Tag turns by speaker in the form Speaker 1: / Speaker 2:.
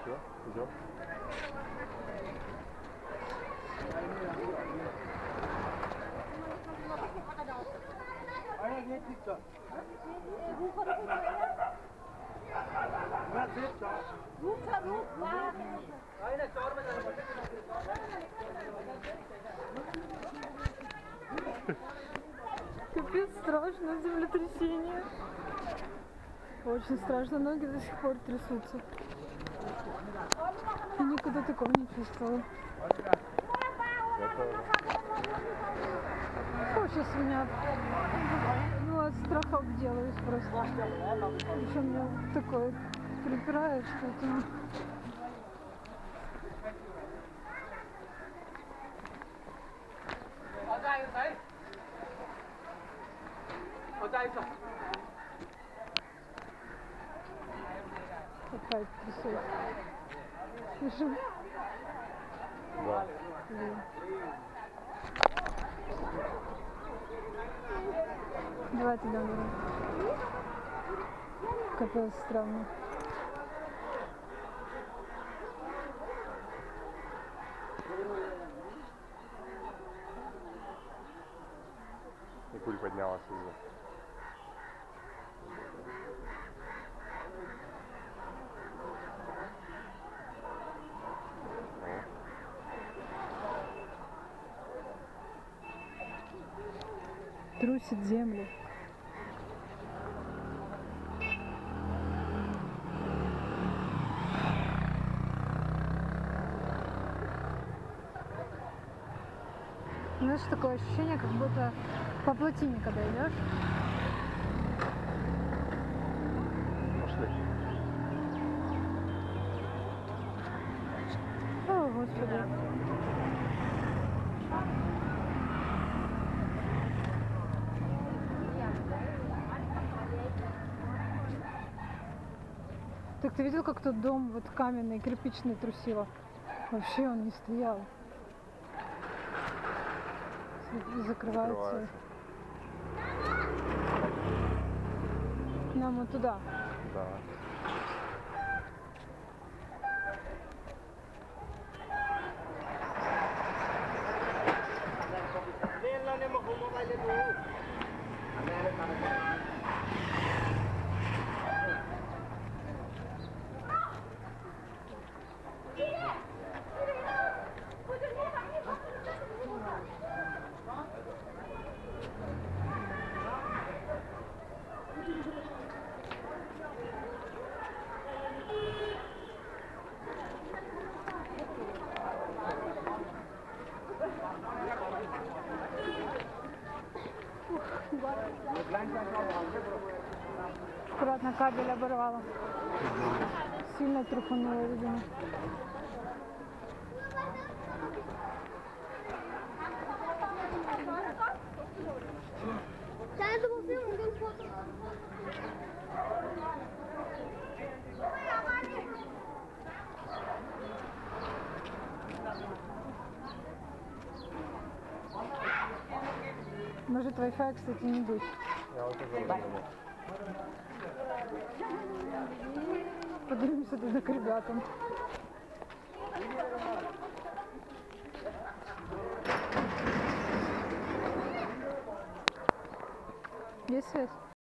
Speaker 1: Все, идем.
Speaker 2: Капец, страшно землетрясение. Очень страшно, ноги до сих пор трясутся. Я никогда такого не чувствовала. Фу, сейчас меня от страха обделаюсь просто. Еще мне такое припирает, что это... Опять трясет. Слышим?
Speaker 1: Да.
Speaker 2: Блин. Давай туда, давай. Капец, странно.
Speaker 1: И куль поднялась уже.
Speaker 2: Трусит землю. Знаешь, такое ощущение, как будто по плотине, когда идешь.
Speaker 1: Пошли.
Speaker 2: О, Господи. Так ты видел, как тот дом вот каменный, кирпичный трусило? Вообще он не стоял. Закрывается. Нам вот туда.
Speaker 1: Да.
Speaker 2: Аккуратно кабель оборвало. Сильно трухануло, видимо. Может, Wi-Fi, кстати, не быть.
Speaker 1: Я вот уже думаю.
Speaker 2: Поднимемся туда к ребятам. Есть связь?